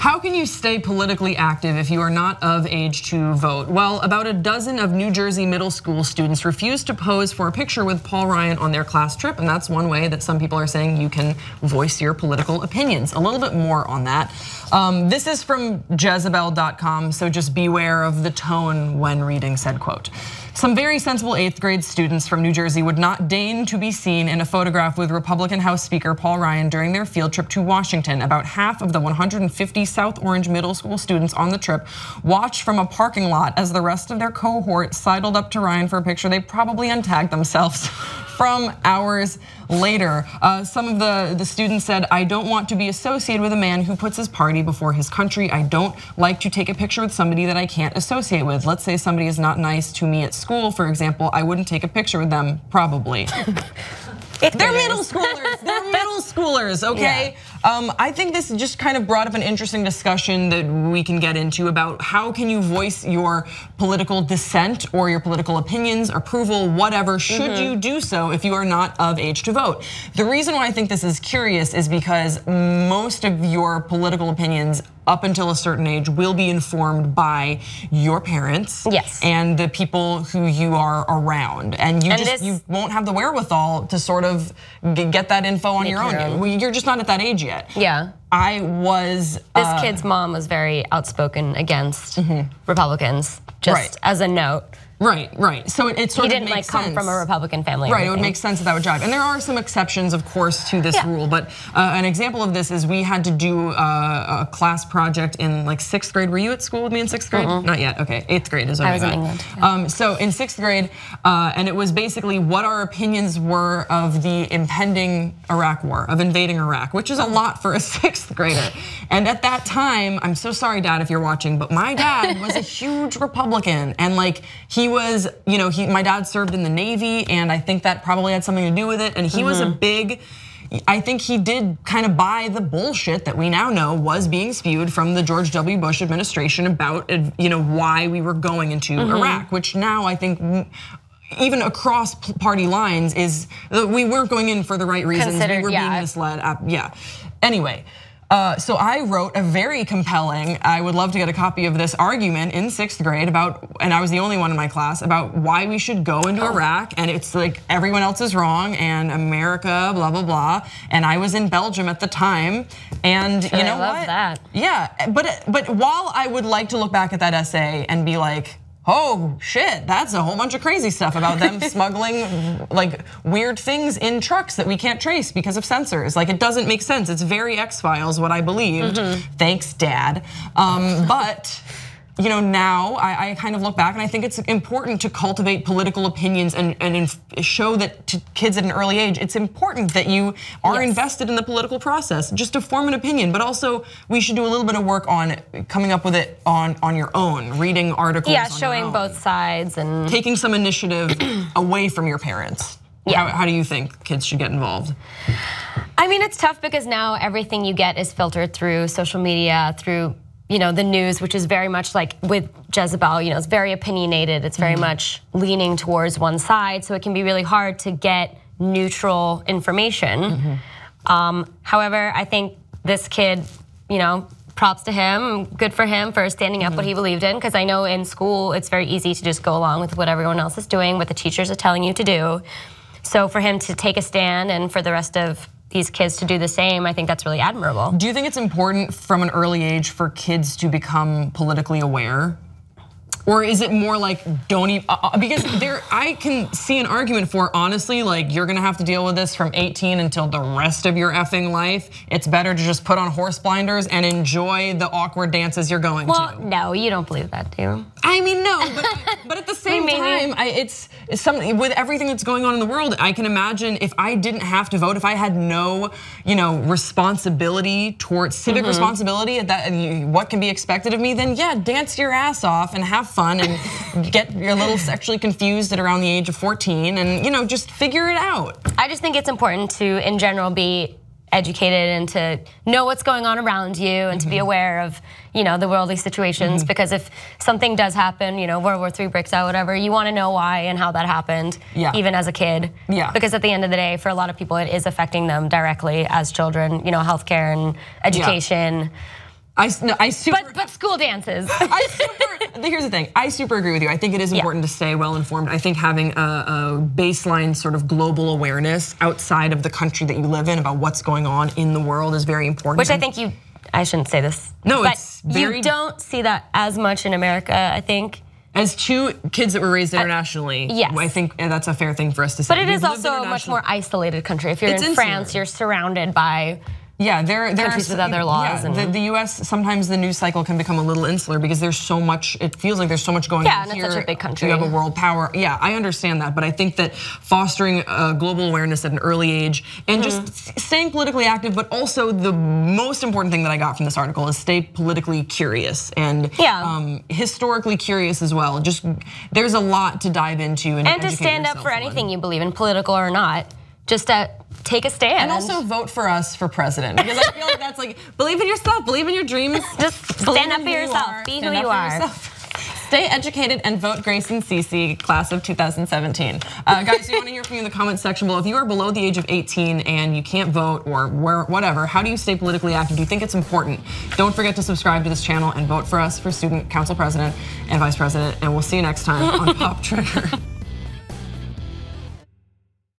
How can you stay politically active if you are not of age to vote? Well, about a dozen of New Jersey middle school students refused to pose for a picture with Paul Ryan on their class trip, and that's one way that some people are saying you can voice your political opinions. A little bit more on that. This is from Jezebel.com, so just beware of the tone when reading said quote. Some very sensible 8th grade students from New Jersey would not deign to be seen in a photograph with Republican House Speaker Paul Ryan during their field trip to Washington. About half of the 150 South Orange middle school students on the trip watched from a parking lot as the rest of their cohort sidled up to Ryan for a picture. They probably untagged themselves from hours later. Some of the students said, "I don't want to be associated with a man who puts his party before his country. I don't like to take a picture with somebody that I can't associate with. Let's say somebody is not nice to me at school, for example, I wouldn't take a picture with them, probably." They're middle schoolers. They're middle schoolers, okay? Yeah. I think this just kind of brought up an interesting discussion that we can get into about how can you voice your political dissent or your political opinions, approval, whatever, should you do so if you are not of age to vote? The reason why I think this is curious is because most of your political opinions up until a certain age will be informed by your parents, yes, and the people who you are around, and you won't have the wherewithal to sort of get that info on your own. You're just not at that age yet. Yeah. I was. This kid's mom was very outspoken against Republicans, just as a note. Right. So it sort of makes sense. He didn't come from a Republican family. Right, it would make sense that would jive. And there are some exceptions, of course, to this rule. But an example of this is we had to do a class project in like 6th grade. Were you at school with me in 6th grade? Not yet, okay, 8th grade is what I was in England. Yeah. So in 6th grade, and it was basically what our opinions were of the impending Iraq war, of invading Iraq, which is a lot for a 6th grader. And at that time, I'm so sorry, Dad, if you're watching, but my dad was a huge Republican, and like he was, my dad served in the Navy, and I think that probably had something to do with it. And he was a big, I think he did kind of buy the bullshit that we now know was being spewed from the George W. Bush administration about, why we were going into Iraq, which now I think, even across party lines, is we weren't going in for the right reasons. We were being misled. Anyway. So I wrote a very compelling, I would love to get a copy of this argument in 6th grade about, and I was the only one in my class, about why we should go into Iraq, and it's like everyone else is wrong and America, blah, blah, blah. And I was in Belgium at the time, and you know what? That. Yeah, but while I would like to look back at that essay and be like, oh shit, that's a whole bunch of crazy stuff about them smuggling like weird things in trucks that we can't trace because of sensors. Like, it doesn't make sense. It's very X-Files what I believed. Thanks, Dad. But now I kind of look back and I think it's important to cultivate political opinions and show that to kids at an early age, it's important that you are invested in the political process, just to form an opinion. But also, we should do a little bit of work on coming up with it on your own, reading articles. Yeah, showing both sides and taking some initiative away from your parents. Yeah. How do you think kids should get involved? I mean, it's tough because now everything you get is filtered through social media, through the news, which is very much like with Jezebel, it's very opinionated. It's very much leaning towards one side. So it can be really hard to get neutral information. However, I think this kid, props to him, good for him for standing up what he believed in. Because I know in school, it's very easy to just go along with what everyone else is doing, what the teachers are telling you to do. So for him to take a stand and for the rest of these kids to do the same, I think that's really admirable. Do you think it's important from an early age for kids to become politically aware? Or is it more like don't even, because I can see an argument for, honestly, like you're gonna have to deal with this from 18 until the rest of your effing life. It's better to just put on horse blinders and enjoy the awkward dances you're going to. Well, no, you don't believe that, do you? I mean, no, but at the same time, it's something with everything that's going on in the world. I can imagine if I didn't have to vote, if I had no, responsibility towards civic responsibility, what can be expected of me, then yeah, dance your ass off and have fun and get a little sexually confused at around the age of 14 and just figure it out. I just think it's important to, in general, be educated and to know what's going on around you and to be aware of, the worldly situations, because if something does happen, World War III breaks out, whatever, you want to know why and how that happened, even as a kid. Because at the end of the day, for a lot of people, it is affecting them directly as children, healthcare and education. But school dances. Here's the thing. I super agree with you. I think it is important to stay well informed. I think having a baseline sort of global awareness outside of the country that you live in about what's going on in the world is very important. Which I think I shouldn't say this. No, but it's very. You don't see that as much in America, I think. As two kids that were raised internationally, yes. I think that's a fair thing for us to say. But it is also a much more isolated country. If you're in France, you're surrounded by there countries with other laws. Yeah, the U.S. sometimes the news cycle can become a little insular because there's so much. It feels like there's so much going on and here. It's such a big country. You have a world power. Yeah, I understand that, but I think that fostering global awareness at an early age and just staying politically active, but also the most important thing that I got from this article is stay politically curious and historically curious as well. Just there's a lot to dive into and to stand up for anything you believe in, political or not. Just take a stand. And also vote for us for president. Because I feel like that's like, believe in yourself, believe in your dreams. Just stand up for yourself, be who you are. Stay educated and vote Grace and Cece, class of 2017. Guys, we want to hear from you in the comments section below. If you are below the age of 18 and you can't vote or whatever, how do you stay politically active? Do you think it's important? Don't forget to subscribe to this channel and vote for us for student council president and vice president. And we'll see you next time on Pop Trigger.